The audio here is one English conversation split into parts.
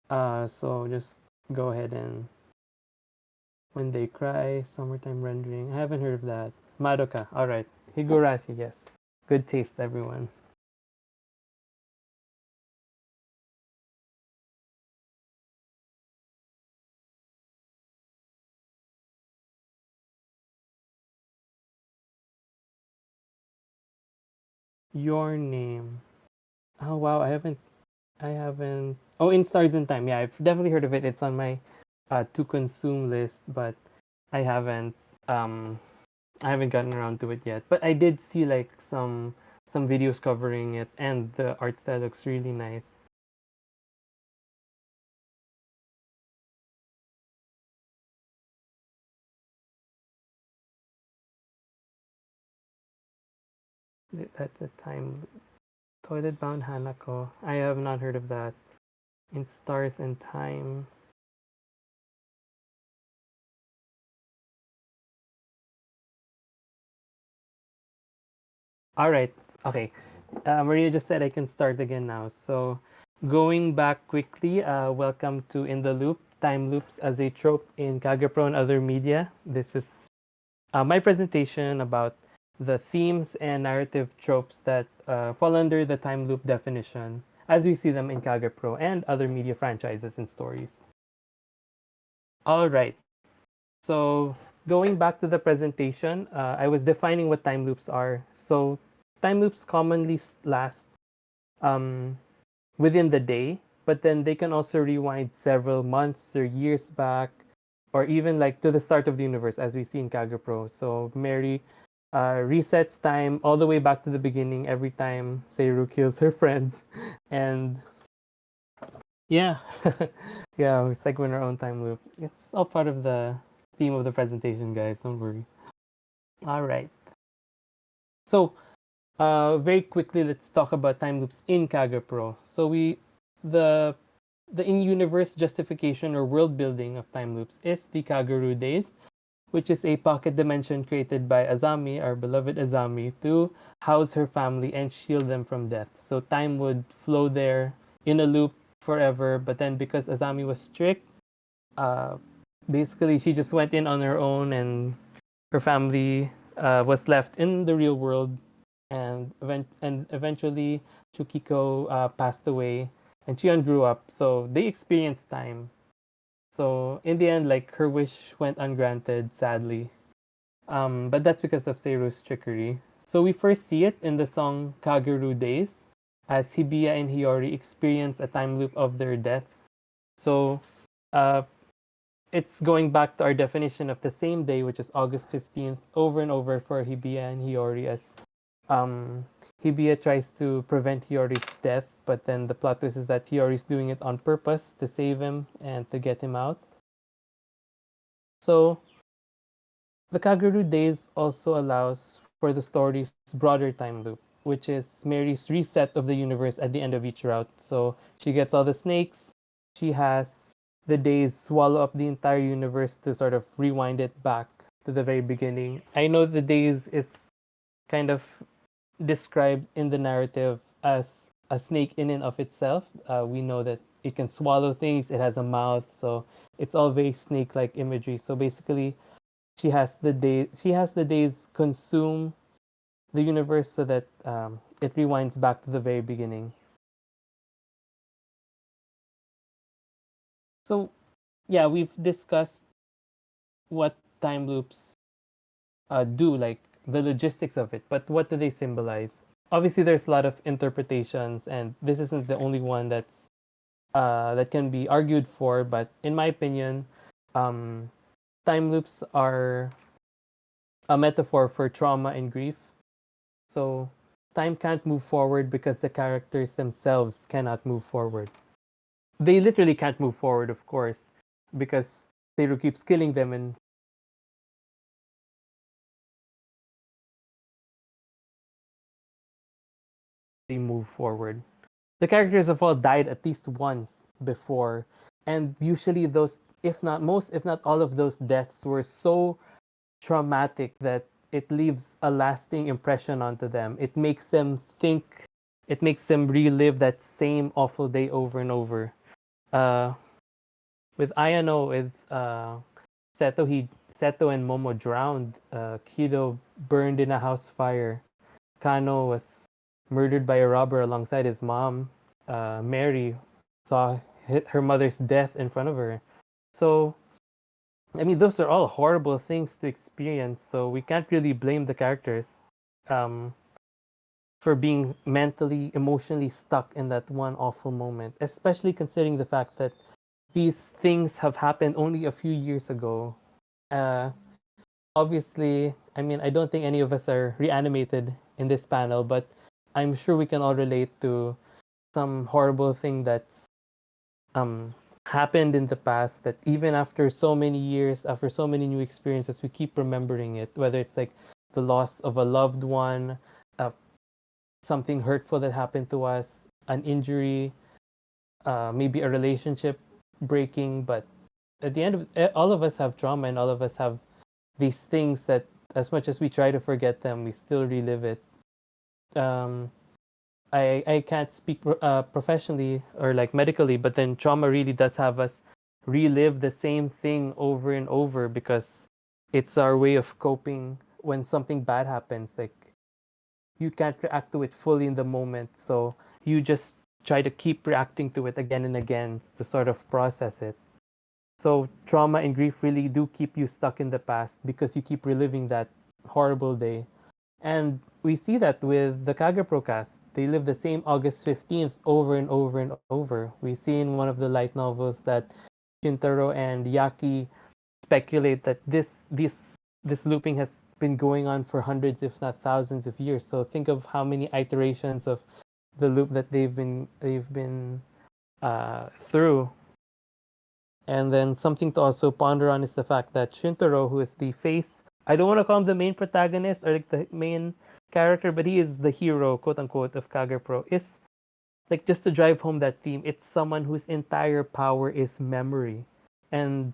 So just go ahead and When They Cry, Summertime Rendering. I haven't heard of that. Madoka. All right. Higurashi. Yes. Good taste, everyone. Your Name. Oh wow, I haven't. Oh, In Stars in Time. Yeah, I've definitely heard of it. It's on my to consume list, but I haven't um I haven't gotten around to it yet. But I did see like some videos covering it, and the art style looks really nice. That's a time. Toilet Bound Hanako. I have not heard of that. In Stars in Time. All right. Okay. Maria just said I can start again now. So, going back quickly, welcome to In the Loop, time loops as a trope in Kagepro and other media. This is my presentation about the themes and narrative tropes that fall under the time loop definition as we see them in Kagepro and other media franchises and stories. All right. So, going back to the presentation, I was defining what time loops are. So, time loops commonly last um, within the day, but then they can also rewind several months or years back, or even like to the start of the universe, as we see in Kagepro. So Mary resets time all the way back to the beginning every time Seiru kills her friends, and yeah, yeah, we segment our own time loop. It's all part of the theme of the presentation, guys. Don't worry. All right. So very quickly, let's talk about time loops in Kagepro. So the the in-universe justification or world building of time loops is the Kaguru days, which is a pocket dimension created by Azami, our beloved Azami, to house her family and shield them from death. So time would flow there in a loop forever, but then because Azami was strict, uh, basically she just went in on her own, and her family was left in the real world, and eventually Chukiko passed away, and Chion grew up. So they experienced time. So in the end, like her wish went ungranted, sadly. But that's because of Seiru's trickery. So we first see it in the song Kaguru Days, as Hibiya and Hiyori experience a time loop of their deaths. So uh, it's going back to our definition of the same day, which is August 15th, over and over for Hibiya and Hiyori, as um, Hibiya tries to prevent Hiyori's death, but then the plot twist is that Hiyori's doing it on purpose to save him and to get him out. So the Kaguru Days also allows for the story's broader time loop, which is Mary's reset of the universe at the end of each route. So she gets all the snakes, she has the days swallow up the entire universe to sort of rewind it back to the very beginning. I know the days is kind of described in the narrative as a snake in and of itself. We know that it can swallow things, it has a mouth, so it's all very snake-like imagery. So basically, she has the days consume the universe so that it rewinds back to the very beginning. So yeah, we've discussed what time loops do, like the logistics of it, but what do they symbolize? Obviously, there's a lot of interpretations, and this isn't the only one that can be argued for. But in my opinion, um, time loops are a metaphor for trauma and grief. So time can't move forward because the characters themselves cannot move forward. They literally can't move forward, of course, because Seiru keeps killing them and they move forward. The characters have all died at least once before, and usually those, if not most, if not all of those deaths were so traumatic that it leaves a lasting impression onto them. It makes them think, it makes them relive that same awful day over and over. Uh, with Ayano, with Seto and Momo drowned. Kido burned in a house fire. Kano was murdered by a robber alongside his mom. Mary saw her mother's death in front of her. So, I mean, those are all horrible things to experience. So we can't really blame the characters um, for being mentally, emotionally stuck in that one awful moment, especially considering the fact that these things have happened only a few years ago. Uh, Obviously, I mean, I don't think any of us are reanimated in this panel, but I'm sure we can all relate to some horrible thing that's um happened in the past that even after so many years, after so many new experiences, we keep remembering it, whether it's like the loss of a loved one, uh, something hurtful that happened to us, an injury, maybe a relationship breaking. But at the end of all of us have trauma, and all of us have these things that, as much as we try to forget them, we still relive it. um I can't speak professionally or like medically, but then trauma really does have us relive the same thing over and over because it's our way of coping when something bad happens. Like, you can't react to it fully in the moment, so you just try to keep reacting to it again and again to sort of process it. So trauma and grief really do keep you stuck in the past because you keep reliving that horrible day. And we see that with the Kagepro cast. They live the same August 15th over and over and over. We see in one of the light novels that Shintaro and Yaki speculate that this looping has been going on for hundreds, if not thousands, of years. So think of how many iterations of the loop that they've been through. And then something to also ponder on is the fact that Shintaro, who is the face, I don't want to call him the main protagonist or like the main character, but he is the hero, quote unquote, of Kagepro, is like, just to drive home that theme, it's someone whose entire power is memory. And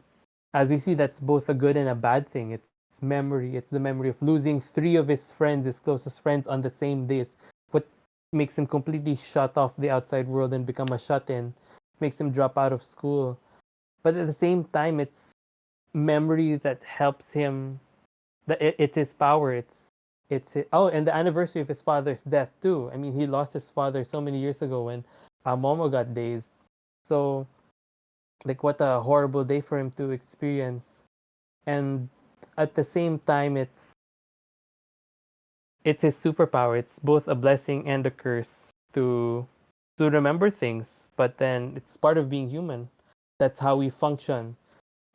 as we see, that's both a good and a bad thing. It's memory. It's the memory of losing three of his friends, his closest friends, on the same days. What makes him completely shut off the outside world and become a shut in, makes him drop out of school. But at the same time, it's memory that helps him. That it's his power. Oh, and the anniversary of his father's death too. I mean, he lost his father so many years ago when Momo got dazed. So, like, what a horrible day for him to experience. And at the same time, it's his superpower. It's both a blessing and a curse to remember things. But then it's part of being human. That's how we function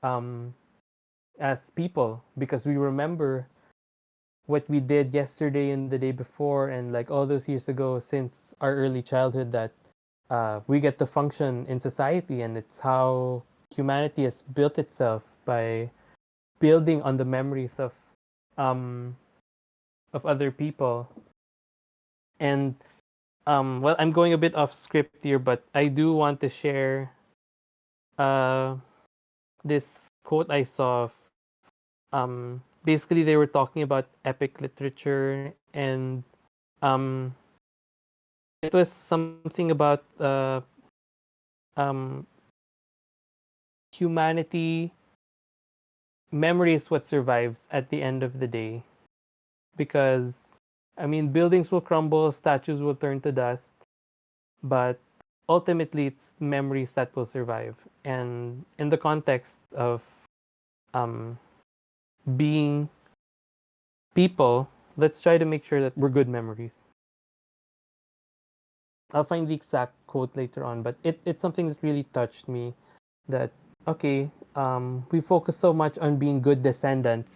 um, as people, because we remember what we did yesterday and the day before and like all those years ago since our early childhood, that we get to function in society, and it's how humanity has built itself by building on the memories um other people. And well, I'm going a bit off script here, but I do want to share uh this quote I saw. Basically they were talking about epic literature, and um it was something about um humanity. Memory is what survives at the end of the day, because I mean, buildings will crumble, statues will turn to dust, but ultimately it's memories that will survive. And in the context of um, being people, let's try to make sure that we're good memories. I'll find the exact quote later on, but it's something that really touched me. That, okay, we focus so much on being good descendants,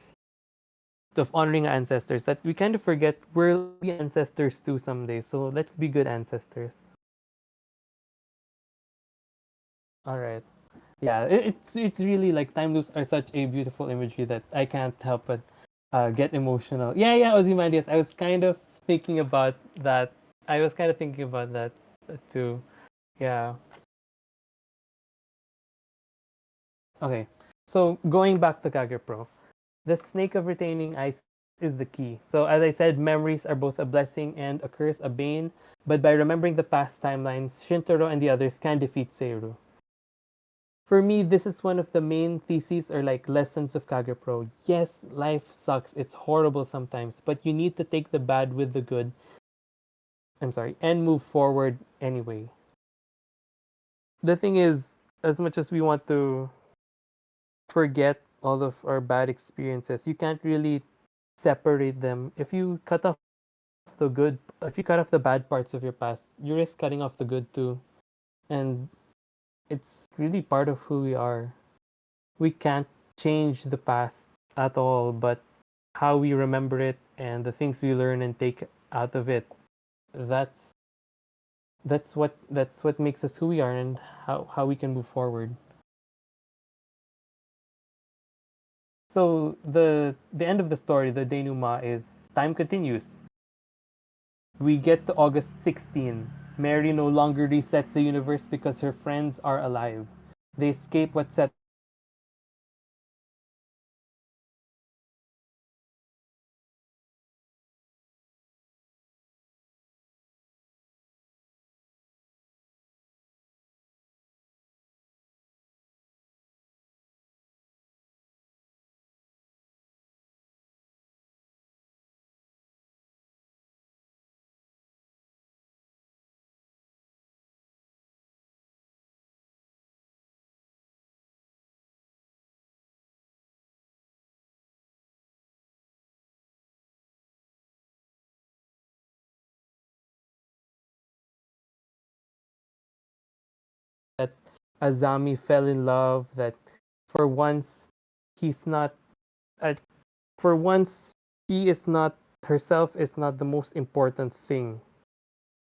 of honoring our ancestors, that we kind of forget we're the ancestors too someday. So let's be good ancestors. All right. Yeah, it's really like time loops are such a beautiful imagery that I can't help but get emotional. Yeah, Ozymandias. I was kind of thinking about that. I was kind of thinking about that too. Yeah. Okay. So going back to Kagepro, the snake of retaining ice is the key. So as I said, memories are both a blessing and a curse, a bane. But by remembering the past timelines, Shintaro and the others can defeat Seiru. For me, this is one of the main theses or like lessons of Kagepro. Yes, life sucks. It's horrible sometimes, but you need to take the bad with the good. I'm sorry, and move forward anyway. The thing is, as much as we want to forget all of our bad experiences, you can't really separate them. If you cut off the bad parts of your past, you risk cutting off the good too. And it's really part of who we are. We can't change the past at all, but how we remember it and the things we learn and take out of it, that's that's what makes us who we are and how we can move forward. So the end of the story, the denouement, is time continues. We get to August 16. Mary no longer resets the universe because her friends are alive. They escape what set that Azami fell in love, that for once he's not uh, for once he is not herself is not the most important thing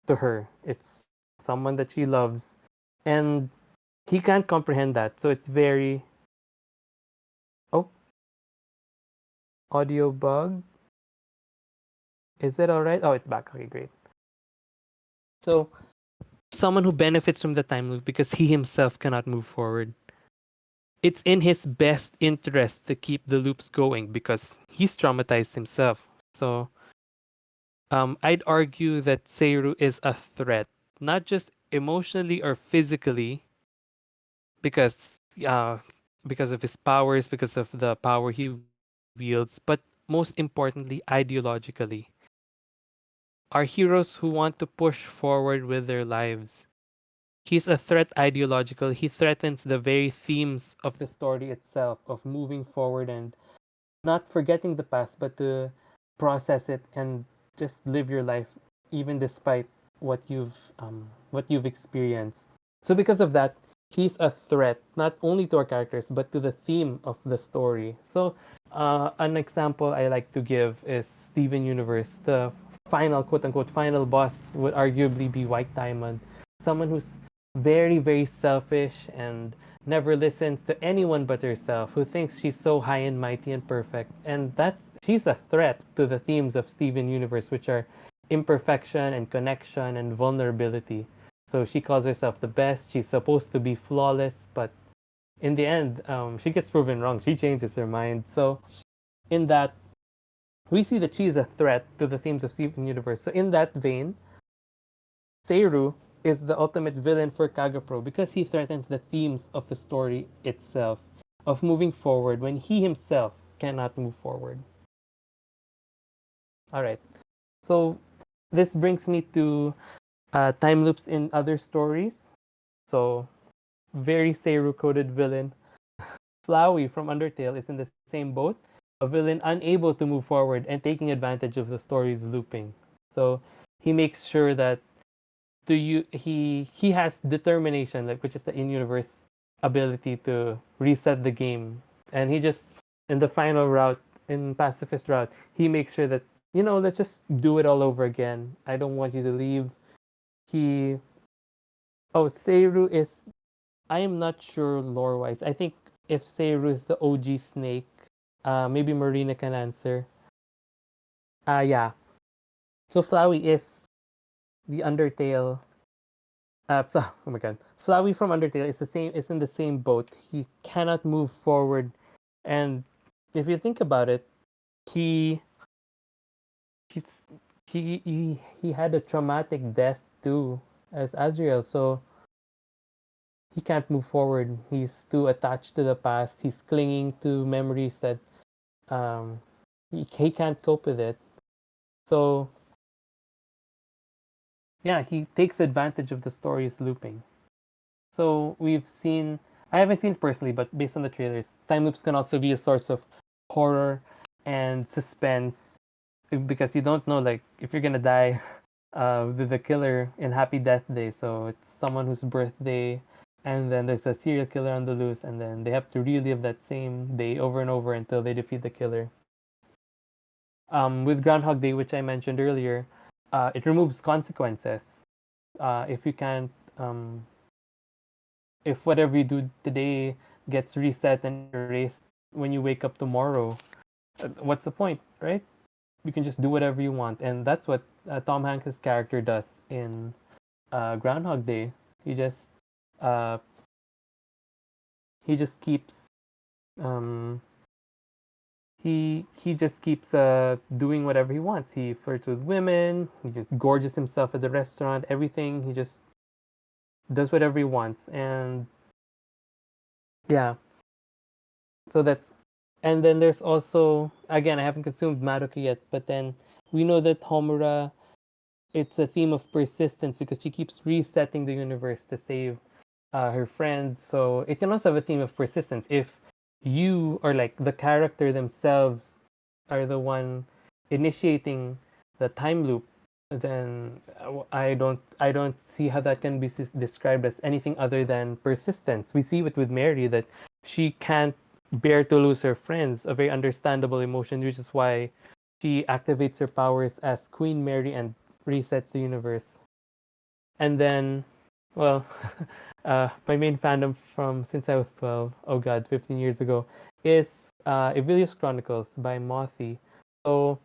to her. It's someone that she loves. And he can't comprehend that. So it's very oh, audio bug. Is it all right? Oh, it's back. Okay, great. So someone who benefits from the time loop because he himself cannot move forward. It's in his best interest to keep the loops going because he's traumatized himself. So I'd argue that Seiru is a threat, not just emotionally or physically, because uh, because of his powers, because of the power he wields, but most importantly, ideologically. Are heroes who want to push forward with their lives. He's a threat ideological. He threatens the very themes of the story itself, of moving forward and not forgetting the past, but to process it and just live your life, even despite what you've experienced. So because of that, he's a threat not only to our characters but to the theme of the story. So an example I like to give is Steven Universe. The final quote unquote final boss would arguably be White Diamond, someone who's very selfish and never listens to anyone but herself, who thinks she's so high and mighty and perfect. And that's she's a threat to the themes of Steven Universe, which are imperfection and connection and vulnerability. So she calls herself the best. She's supposed to be flawless, but in the end, she gets proven wrong. She changes her mind. So in that, we see that she's a threat to the themes of Steven Universe. So in that vein, Seiru is the ultimate villain for Kagepro because he threatens the themes of the story itself, of moving forward when he himself cannot move forward. All right. So this brings me to time loops in other stories. So very Seiru coded villain. Flowey from Undertale is in the same boat, a villain unable to move forward and taking advantage of the story's looping. So he makes sure that he has determination, like which is the in-universe ability to reset the game, and he just in the final route, in pacifist route, he makes sure that let's just do it all over again. I don't want you to leave. He Seiru is I am not sure lore wise. I think if Seiru is the OG snake, maybe Marina can answer. Yeah. So Flowey is the Undertale. Oh my god, Flowey from Undertale is the same. Is in the same boat. He cannot move forward, and if you think about it, he he he had a traumatic death too as Azrael. So he can't move forward. He's too attached to the past. He's clinging to memories that um, he can't cope with it. So yeah, he takes advantage of the story's looping. So we've seen, I haven't seen it personally, but based on the trailers, time loops can also be a source of horror and suspense because you don't know, like, if you're gonna die with the killer in Happy Death Day. So it's someone whose birthday, and then there's a serial killer on the loose, and then they have to relive that same day over and over until they defeat the killer. With Groundhog Day, which I mentioned earlier, it removes consequences. If you can't, if whatever you do today gets reset and erased when you wake up tomorrow, what's the point, right? You can just do whatever you want, and that's what Tom Hanks' character does in Groundhog Day. He just uh, he just keeps um, he just keeps doing whatever he wants. He flirts with women. He just gorges himself at the restaurant. Everything. He just does whatever he wants, and yeah. So that's, and then there's also, again, I haven't consumed Madoka yet, but then we know that Homura, it's a theme of persistence because she keeps resetting the universe to save her friends. So it can also have a theme of persistence. If you, or like the character themselves, are the one initiating the time loop, then I don't see how that can be described as anything other than persistence. We see it with Mary that she can't bear to lose her friends, a very understandable emotion, which is why she activates her powers as Queen Mary and resets the universe. And then, well, my main fandom from since I was 12, oh god, 15 years ago, is Evilius Chronicles by Mothi. So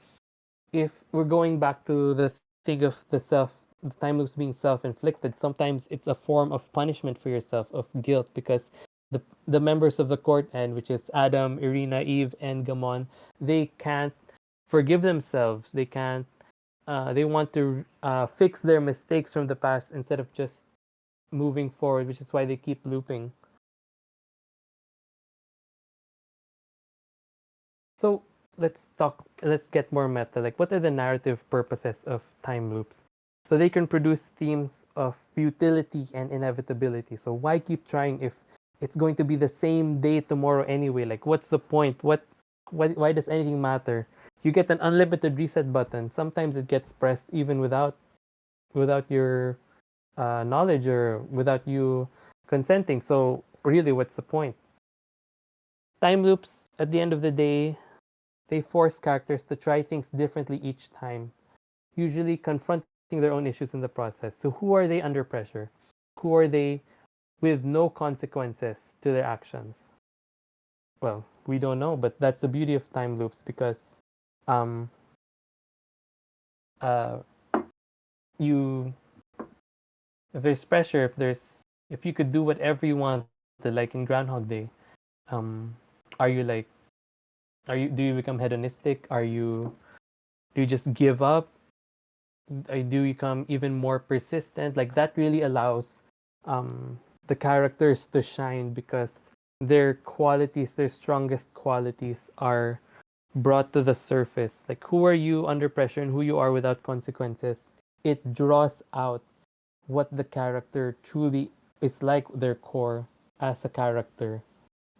if we're going back to the thing of the time loops being self-inflicted, sometimes it's a form of punishment for yourself, of guilt, because the members of the court end, which is Adam, Irina, Eve, and Gamon, they can't forgive themselves. They can't. They want to fix their mistakes from the past instead of just moving forward, which is why they keep looping. So let's get more meta. Like, what are the narrative purposes of time loops? So they can produce themes of futility and inevitability. So why keep trying if it's going to be the same day tomorrow anyway? Like, what's the point? Why does anything matter? You get an unlimited reset button. Sometimes it gets pressed even without your knowledge or without you consenting. So really, what's the point? Time loops, at the end of the day, they force characters to try things differently each time, usually confronting their own issues in the process. So who are they under pressure? Who are they with no consequences to their actions? Well, we don't know, but that's the beauty of time loops because um uh you if there's pressure, if you could do whatever you want, like in Groundhog Day, um are you like do you become hedonistic? Do you just give up? Do you become even more persistent? Like that really allows the characters to shine because their qualities, their strongest qualities, are brought to the surface. Like who are you under pressure and who you are without consequences. It draws out what the character truly is like, their core as a character.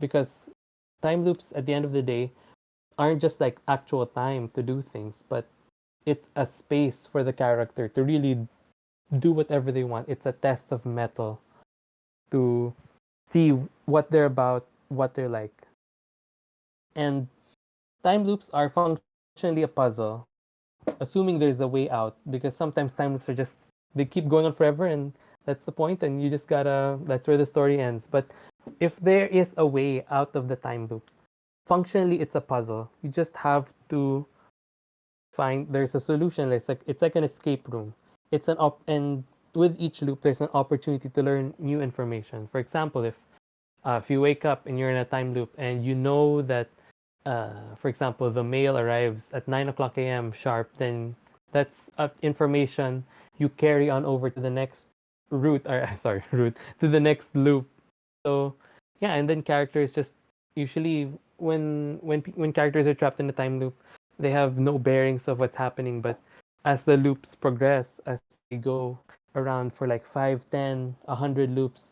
Because time loops at the end of the day aren't just like actual time to do things, but it's a space for the character to really do whatever they want. It's a test of metal to see what they're about, what they're like. And time loops are functionally a puzzle, assuming there's a way out, because sometimes time loops are just, they keep going on forever, and that's the point, and you just gotta, that's where the story ends. But if there is a way out of the time loop, functionally it's a puzzle. You just have to find, there's a solution. It's like an escape room. And with each loop there's an opportunity to learn new information. For example, if you wake up and you're in a time loop and you know that for example, the mail arrives at 9 o'clock a.m. sharp, then that's information you carry on over to the next route, or sorry, route, to the next loop. So yeah, and then characters just usually when characters are trapped in a time loop, they have no bearings of what's happening. But as the loops progress, as they go around for like 5, 10, 100 loops,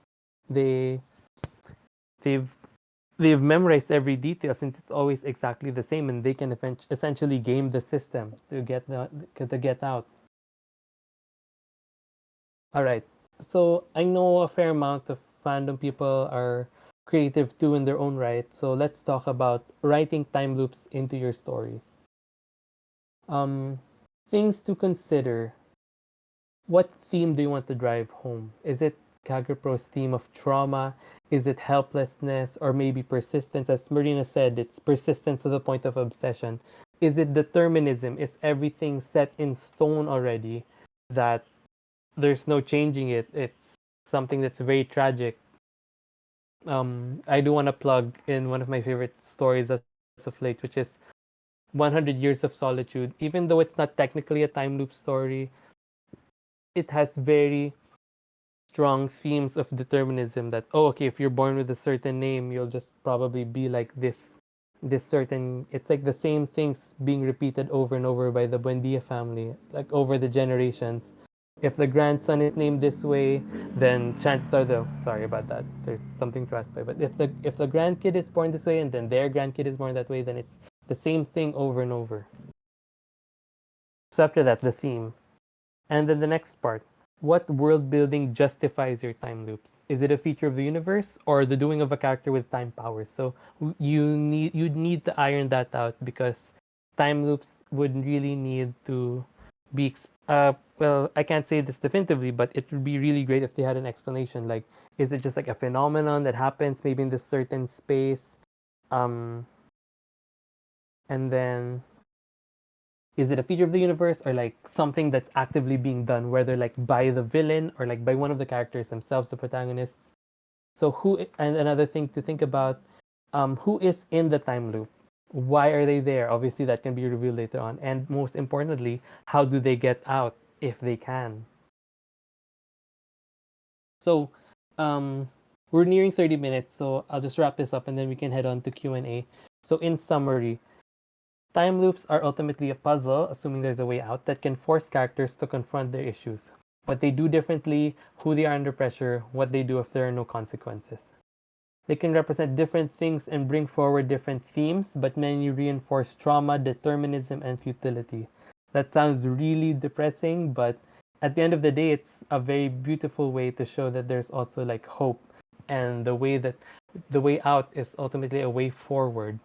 they they've they've memorized every detail since it's always exactly the same, and they can essentially game the system to get out. All right. So I know a fair amount of fandom people are creative too in their own right. So let's talk about writing time loops into your stories. Um, Things to consider. What theme do you want to drive home? Is it Kagepro's theme of trauma? Is it helplessness or maybe persistence? As Marina said, it's persistence to the point of obsession. Is it determinism? Is everything set in stone already that there's no changing it? It's something that's very tragic. I do want to plug in one of my favorite stories as of late, which is 100 Years of Solitude. Even though it's not technically a time loop story, it has very strong themes of determinism that, oh, okay, if you're born with a certain name, you'll just probably be like this certain, it's like the same things being repeated over and over by the Buendia family, like over the generations. If the grandson is named this way, then chances are, the sorry about that, there's something to ask by, but if the grandkid is born this way and then their grandkid is born that way, then it's the same thing over and over. So after that, the theme. And then the next part, what world building justifies your time loops? Is it a feature of the universe or the doing of a character with time powers? So you'd need to iron that out because time loops would really need to be well, I can't say this definitively, but it would be really great if they had an explanation. Like, is it just like a phenomenon that happens maybe in this certain space? Um, and then is it a feature of the universe or like something that's actively being done, whether like by the villain or like by one of the characters themselves, the protagonists? So who, and another thing to think about, who is in the time loop? Why are they there? Obviously that can be revealed later on. And most importantly, how do they get out if they can? So we're nearing 30 minutes, so I'll just wrap this up and then we can head on to Q&A. So in summary, time loops are ultimately a puzzle, assuming there's a way out, that can force characters to confront their issues. What they do differently, who they are under pressure, what they do if there are no consequences. They can represent different things and bring forward different themes, but many reinforce trauma, determinism, and futility. That sounds really depressing, but at the end of the day, it's a very beautiful way to show that there's also like hope, and the way out is ultimately a way forward.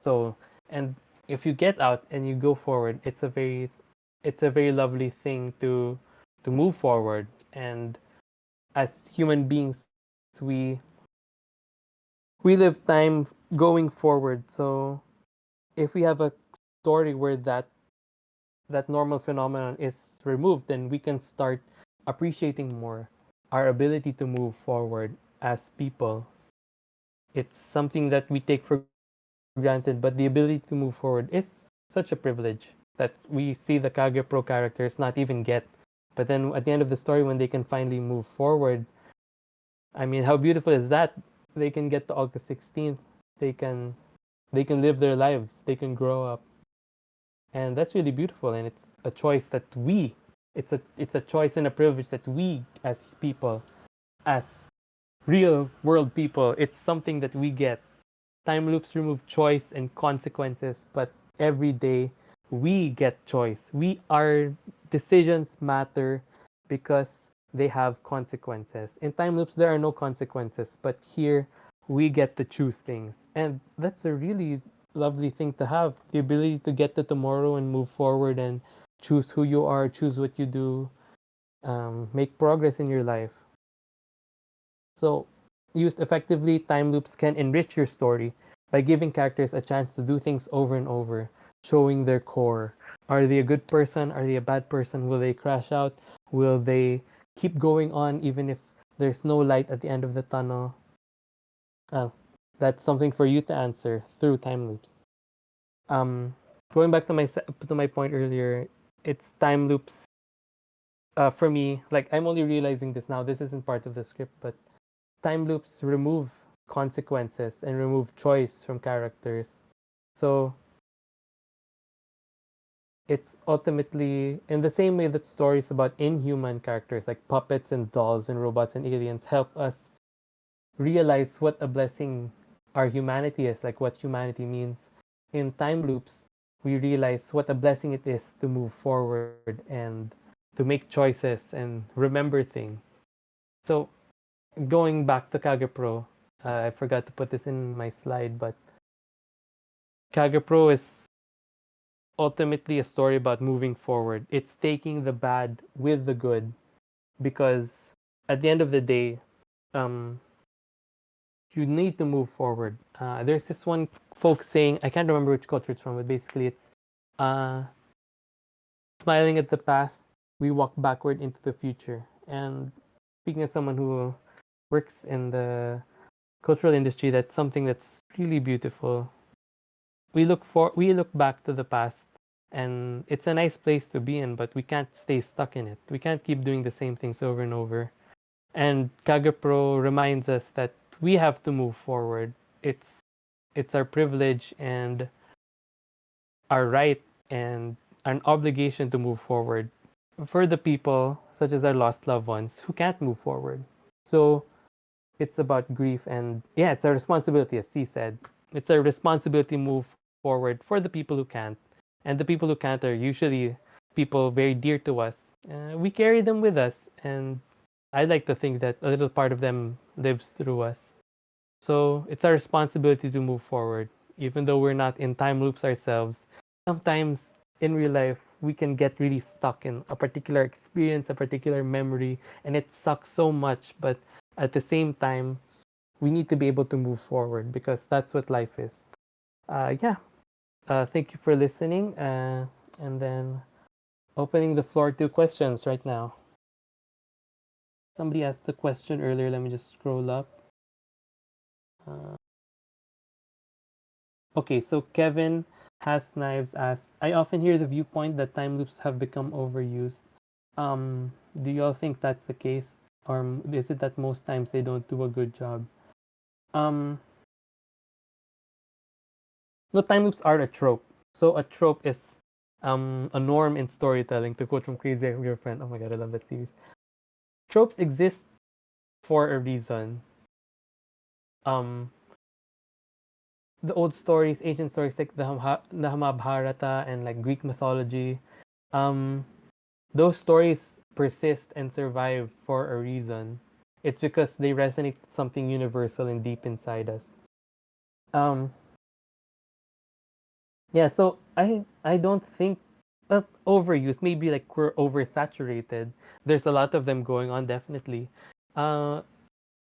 So, and if you get out and you go forward, it's a very lovely thing to move forward. And as human beings, we we live time going forward. So if we have a story where that normal phenomenon is removed, then we can start appreciating more our ability to move forward as people. It's something that we take for granted, but the ability to move forward is such a privilege that we see the Kagepro characters not even get. But then at the end of the story, when they can finally move forward, I mean, how beautiful is that? They can get to August 16th. They can they can live their lives. They can grow up, and that's really beautiful. And it's a choice that it's a choice and a privilege that we as people, as real world people, it's something that we get. Time loops remove choice and consequences, but every day we get choice. Our decisions matter because they have consequences. In time loops, there are no consequences, but here we get to choose things. And that's a really lovely thing to have, the ability to get to tomorrow and move forward and choose who you are, choose what you do, make progress in your life. So, used effectively, time loops can enrich your story by giving characters a chance to do things over and over, showing their core. Are they a good person? Are they a bad person? Will they crash out? Will they keep going on even if there's no light at the end of the tunnel? Well, that's something for you to answer through time loops. Um, Going back to my point earlier, it's time loops. For me, like I'm only realizing this now. This isn't part of the script, but time loops remove consequences and remove choice from characters. So it's ultimately in the same way that stories about inhuman characters like puppets and dolls and robots and aliens help us realize what a blessing our humanity is, like what humanity means. In time loops, we realize what a blessing it is to move forward and to make choices and remember things. So, going back to Kagepro, I forgot to put this in my slide, but Kagepro is ultimately a story about moving forward. It's taking the bad with the good because at the end of the day, um, you need to move forward. There's this one folk saying, I can't remember which culture it's from, but basically it's uh, smiling at the past, we walk backward into the future. And speaking as someone who works in the cultural industry, that's something that's really beautiful. We look back to the past, and it's a nice place to be in, but we can't stay stuck in it. We can't keep doing the same things over and over. And Kagepro reminds us that we have to move forward. It's it's our privilege and our right and an obligation to move forward for the people such as our lost loved ones who can't move forward. So it's about grief and yeah, it's a responsibility, as C said. It's a responsibility to move forward for the people who can't. And the people who can't are usually people very dear to us. We carry them with us, and I like to think that a little part of them lives through us. So it's our responsibility to move forward, even though we're not in time loops ourselves. Sometimes in real life, we can get really stuck in a particular experience, a particular memory, and it sucks so much. But at the same time, we need to be able to move forward because that's what life is. Yeah. Thank you for listening. And then opening the floor to questions right now. Somebody asked the question earlier. Let me just scroll up. Uh, Okay, so Kevin has knives asked, I often hear the viewpoint that time loops have become overused. Do y'all think that's the case? Or is it that most times they don't do a good job? Um, no, time loops are a trope. So a trope is a norm in storytelling, to quote from Crazy Ex-Girlfriend. Oh my god, I love that series. Tropes exist for a reason. Um, the old stories, ancient stories like the Mahabharata and like Greek mythology, um, those stories persist and survive for a reason. It's because they resonate with something universal and deep inside us. Um, yeah, so I don't think overuse. Maybe like we're oversaturated. There's a lot of them going on, definitely. Uh,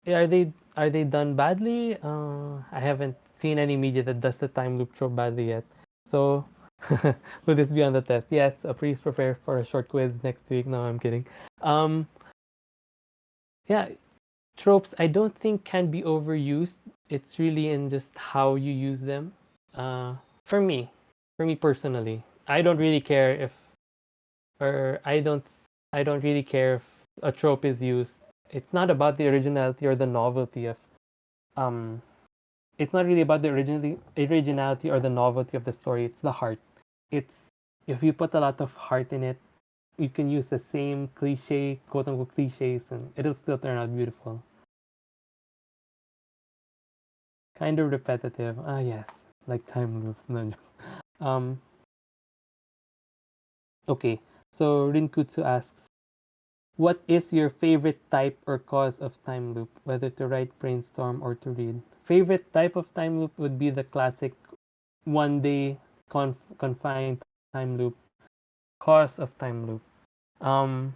are they done badly? I haven't seen any media that does the time loop trope badly yet. So will this be on the test? Yes. Please prepare for a short quiz next week. No, I'm kidding. Um, yeah, tropes I don't think can be overused. It's really in just how you use them. Uh, for me, for me personally, I don't really care if, or I don't really care if a trope is used. It's not about the originality or the novelty of, um, it's not really about the originality or the novelty of the story. It's the heart. It's if you put a lot of heart in it, you can use the same cliche, quote unquote cliches, and it'll still turn out beautiful. Kind of repetitive. Ah, yes, like time loops. No. Um. Okay. So Rinkutsu asks, "What is your favorite type or cause of time loop? Whether to write, brainstorm, or to read." Favorite type of time loop would be the classic one day confined time loop. Cause of time loop. Um.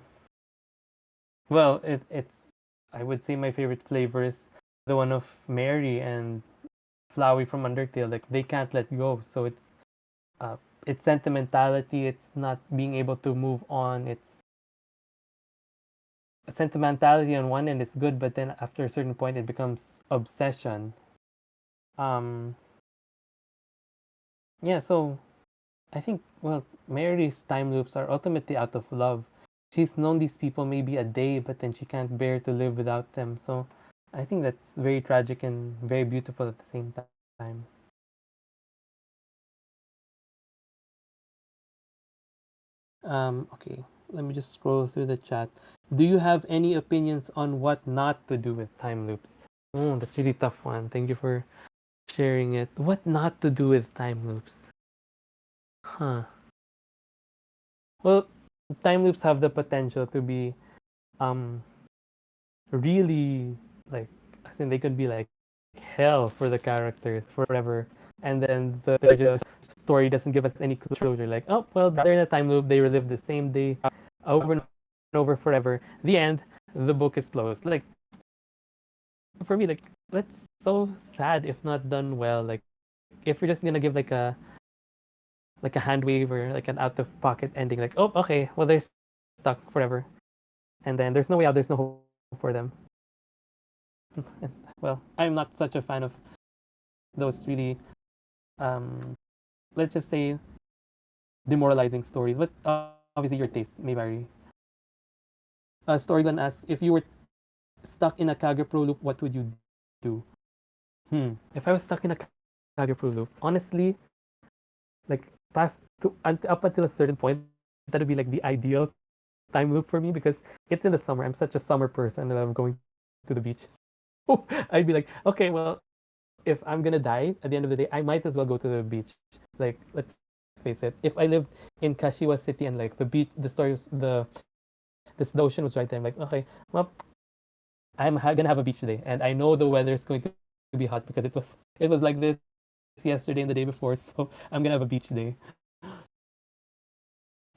Well, it's I would say my favorite flavor is the one of Mary and Flowey from Undertale. Like they can't let go, so uh, it's sentimentality. It's not being able to move on. It's sentimentality on one end is good, but then after a certain point, it becomes obsession. Um, yeah. So I think Mary's time loops are ultimately out of love. She's known these people maybe a day, but then she can't bear to live without them. So I think that's very tragic and very beautiful at the same time. Okay, let me just scroll through the chat. Do you have any opinions on what not to do with time loops? Oh, that's really tough one. Thank you for sharing it. What not to do with time loops? Huh. Well, time loops have the potential to be um really like I think they could be like hell for the characters forever. And then the just story doesn't give us any closure. Like, oh well, they're in a time loop. They relive the same day over and over forever. The end. The book is closed. Like for me, like that's so sad if not done well. Like if you're just gonna give like a hand wave or like an out of pocket ending, like oh okay, well they're stuck forever, and then there's no way out. There's no hope for them. And, well, I'm not such a fan of those really um let's just say demoralizing stories. But obviously your taste may vary. Storyline asks, if you were stuck in a Kagepro loop, what would you do? If I was stuck in a Kagepro loop, honestly, like up until a certain point, that would be like the ideal time loop for me because it's in the summer. I'm such a summer person and I love going to the beach. So I'd be like, okay, well, if I'm gonna die at the end of the day, I might as well go to the beach. Like, let's face it. If I lived in Kashiwa City and like the beach, the story was the ocean was right there. I'm like, okay, well, gonna have a beach day, and I know the weather is going to be hot because it was like this yesterday and the day before. So I'm gonna have a beach day.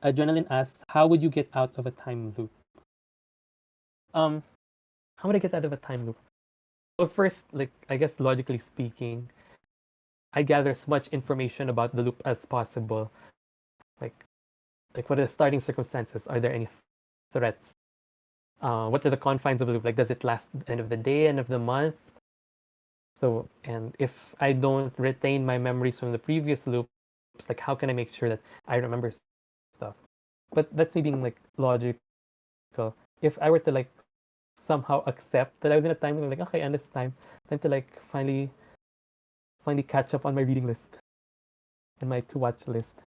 Adrenaline asks, how would you get out of a time loop? Um, how would I get out of a time loop? Well, first, like I guess logically speaking, I gather as much information about the loop as possible. Like like what are the starting circumstances? Are there any threats? What are the confines of the loop? Like does it last end of the day, end of the month? So and if I don't retain my memories from the previous loops, like how can I make sure that I remember stuff? But that's me being like logical. If I were to like somehow accept that I was in a time loop, like okay, and it's time to like finally catch up on my reading list and my to watch list.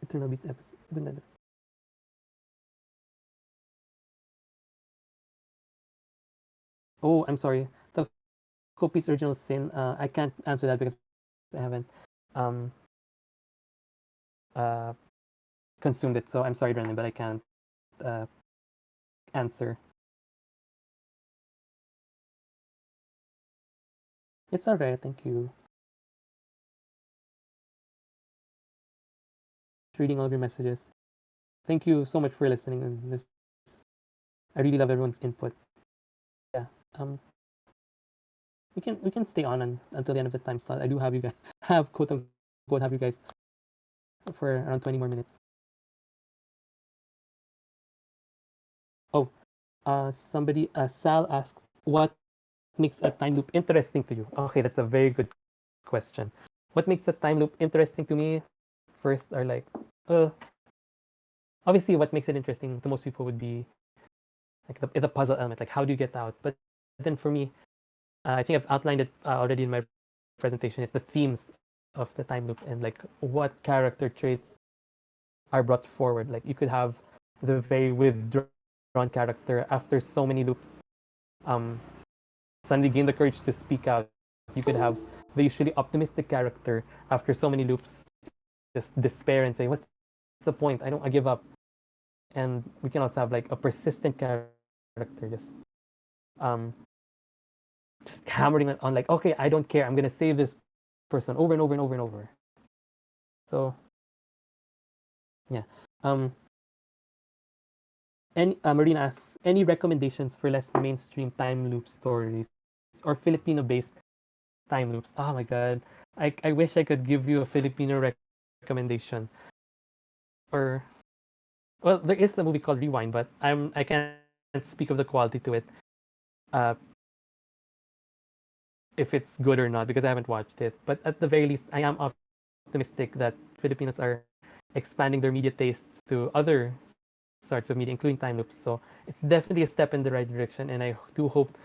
Eternal Beach episode. Oh, I'm sorry. The Kopi's original sin. I can't answer that because I haven't um uh consumed it. So I'm sorry, Brendan, but I can't uh answer. It's alright. Thank you. Just reading all of your messages. Thank you so much for listening. And this, I really love everyone's input. Yeah. Um, we can stay on until the end of the time slot. I do have you guys have quote unquote have you guys for around 20 more minutes. Oh, somebody Sal asks what makes a time loop interesting to you? Okay, that's a very good question. What makes a time loop interesting to me? First are like uh obviously what makes it interesting to most people would be like the puzzle element, like how do you get out? But then for me, I think I've outlined it already in my presentation. It's the themes of the time loop and like what character traits are brought forward. Like you could have the very withdrawn character after so many loops um, suddenly gain the courage to speak out. You could have the usually optimistic character after so many loops just despair and say, "What's the point? I give up." And we can also have like a persistent character um, just hammering on like, "Okay, I don't care. I'm gonna save this person over and over and over and over." So yeah. Um, any Marina asks, any recommendations for less mainstream time loop stories or Filipino-based time loops? Oh my god, I wish I could give you a Filipino recommendation. Or well, there is a movie called Rewind, but I can't speak of the quality to it, uh, if it's good or not because I haven't watched it. But at the very least, I am optimistic that Filipinos are expanding their media tastes to other arts of media, including time loops. So it's definitely a step in the right direction, and I do hope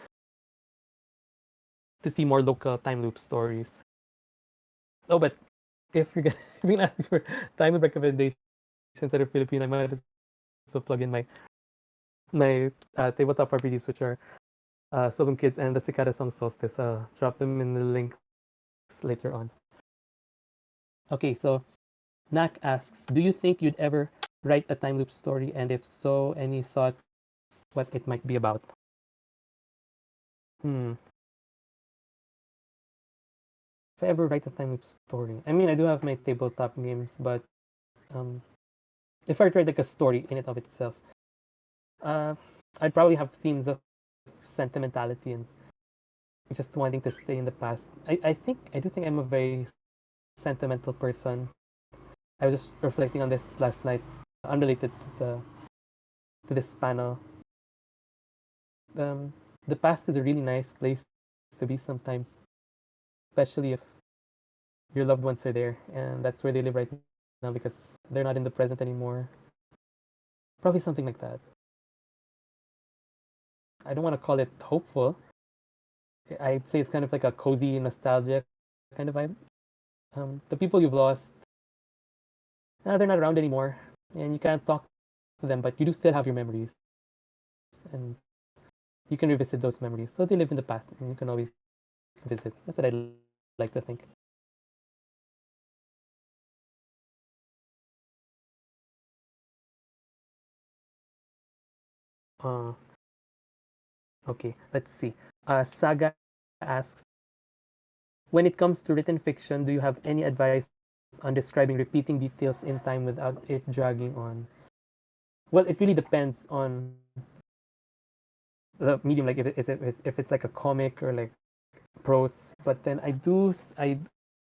to see more local time loop stories. Oh, but if you're gonna, if you're gonna ask for time loop recommendations that are Filipino, I might as well plug in my tabletop RPGs, which are Solum Kids and the Cicada Song Solstice. Drop them in the links later on. Okay, so Nak asks, do you think you'd ever write a time loop story? And if so, any thoughts what it might be about? Hmm. If I ever write a time loop story, I mean, I do have my tabletop games, but um, if I write like a story in it of itself, uh, I'd probably have themes of sentimentality and just wanting to stay in the past. I do think I'm a very sentimental person. I was just reflecting on this last night, unrelated to this panel. Um, the past is a really nice place to be sometimes, especially if your loved ones are there, and that's where they live right now because they're not in the present anymore. Probably something like that. I don't want to call it hopeful. I'd say it's kind of like a cozy nostalgia kind of vibe. The people you've lost, they're not around anymore, and you can't talk to them, but you do still have your memories, and you can revisit those memories. So they live in the past, and you can always visit. That's what I like to think. Uh, okay, let's see. Saga asks, when it comes to written fiction, do you have any advice on describing repeating details in time without it dragging on? Well, it really depends on the medium, like if it's like a comic or like prose. But then I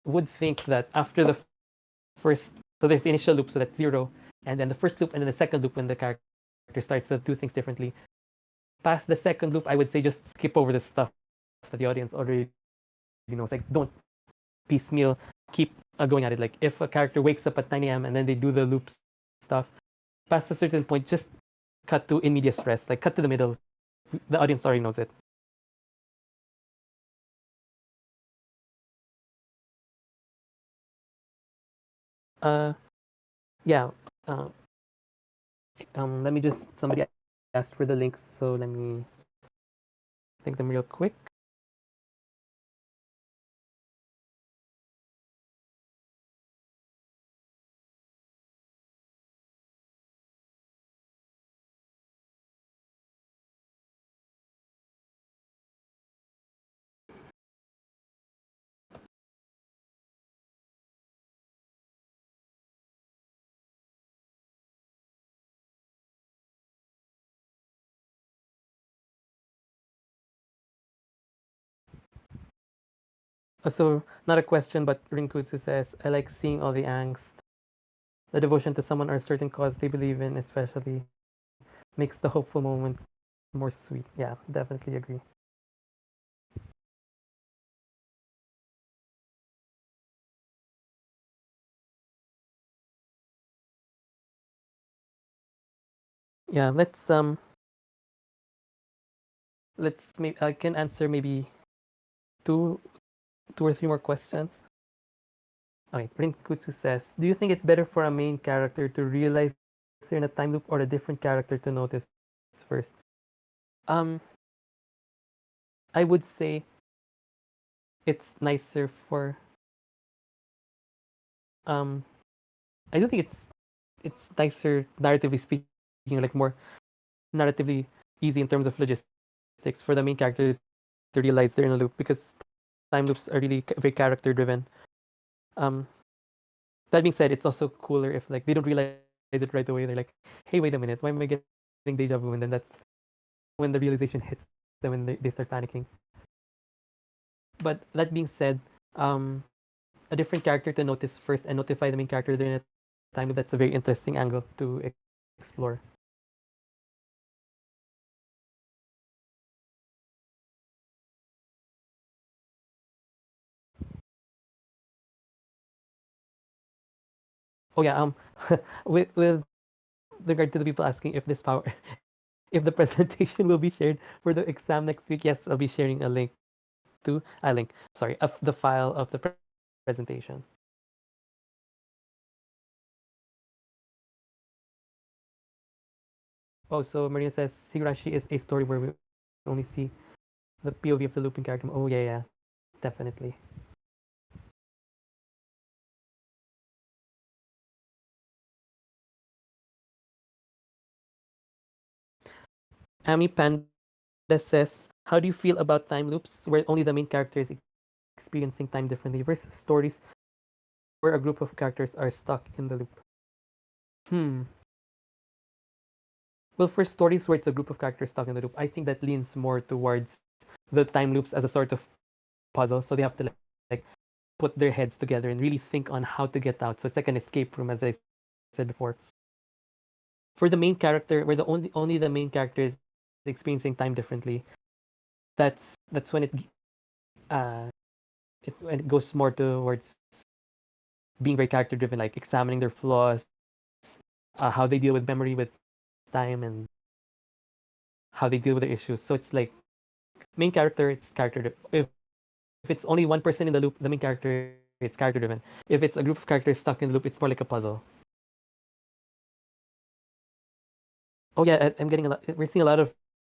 would think that after the first, so there's the initial loop, so that's 0, and then the first loop, and then the second loop when the character starts to do things differently. Past the second loop, I would say just skip over the stuff that the audience already knows. Like, don't piecemeal, keep going at it. Like, if a character wakes up at 9 a.m. and then they do the loop stuff, past a certain point, just cut to in medias res, like cut to the middle. The audience already knows it. Uh, yeah. Uh, Let me just, somebody asked for the links, so let me take them real quick. So, not a question, but Rinkutsu says, I like seeing all the angst. The devotion to someone or a certain cause they believe in, especially, makes the hopeful moments more sweet. Yeah, definitely agree. Yeah, let's maybe I can answer maybe two two or three more questions. Okay, Rinkutsu says, do you think it's better for a main character to realize they're in a time loop or a different character to notice first? Um, I would say it's nicer for um I do think it's nicer narratively speaking, like more narratively easy in terms of logistics for the main character to realize they're in a loop because time loops are really very character driven. Um, that being said, it's also cooler if like they don't realize it right away. They're like, "Hey, wait a minute, why am I getting deja vu?" And then that's when the realization hits them and they start panicking. But that being said, um, a different character to notice first and notify the main character during a time loop, that's a very interesting angle to explore. Oh yeah, with regard to the people asking if this power, if the presentation will be shared for the exam next week, yes, I'll be sharing a link to a link. Sorry, of the file of the presentation. Oh, so Maria says Higurashi is a story where we only see the POV of the looping character. Oh yeah, yeah, definitely. Ami Panda says, how do you feel about time loops where only the main character is experiencing time differently versus stories where a group of characters are stuck in the loop? Hmm. Well, for stories where it's a group of characters stuck in the loop, I think that leans more towards the time loops as a sort of puzzle. So they have to like put their heads together and really think on how to get out. So it's like an escape room, as I said before. For the main character, where the only the main character is experiencing time differently, that's when uh it's when it goes more towards being very character driven, like examining their flaws, how they deal with memory with time, and how they deal with their issues. So it's like main character, it's character. If it's only one person in the loop, the main character, it's character driven. If it's a group of characters stuck in the loop, it's more like a puzzle. Oh yeah, I'm getting a lot. We're seeing a lot of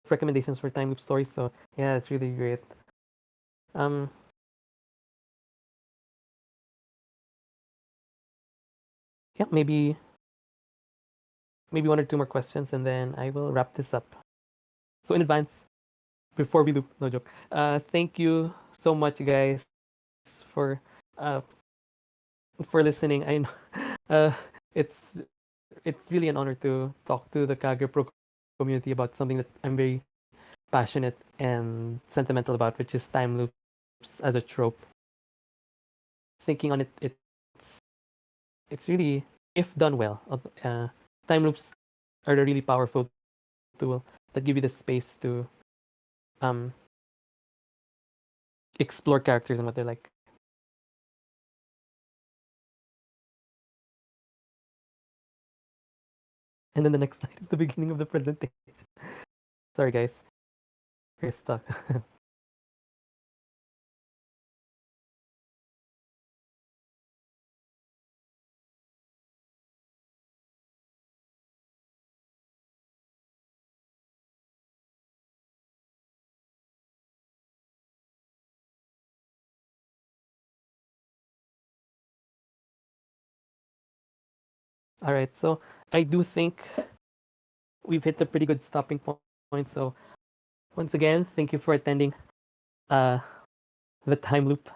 recommendations for time loop stories. So yeah, it's really great. Um, yeah, maybe one or two more questions, and then I will wrap this up. So in advance, before we loop, no joke. Thank you so much, guys, for uh for listening. I know uh it's it's really an honor to talk to the Kagepro community about something that I'm very passionate and sentimental about, which is time loops as a trope. Thinking on it, it's really, if done well, time loops are a really powerful tool that give you the space to um explore characters and what they're like. And then the next slide is the beginning of the presentation. Sorry, guys, you're stuck. All right, so I do think we've hit a pretty good stopping point. So once again, thank you for attending uh, the time loop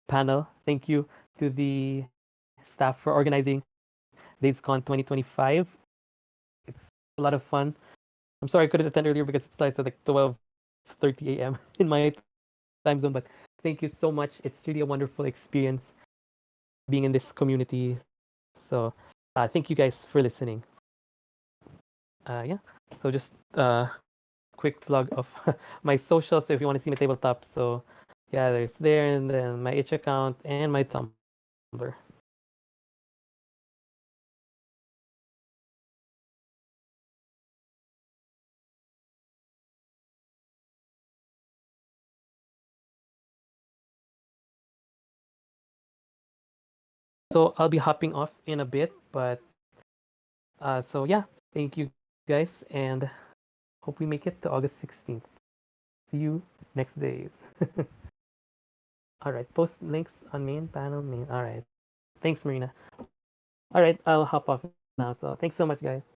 panel. Thank you to the staff for organizing DazeCon 2025. It's a lot of fun. I'm sorry I couldn't attend earlier because it starts at like 12:30 a.m. in my time zone, but thank you so much. It's really a wonderful experience being in this community. So thank you guys for listening. Yeah. So just quick plug of my socials. So if you want to see my tabletop, so yeah, there's there, and then my itch account and my Tumblr. So I'll be hopping off in a bit, but so yeah, thank you guys, and hope we make it to August 16th. See you next days. All right, post links on main panel. Main. All right, thanks, Marina. All right, I'll hop off now. So thanks so much, guys.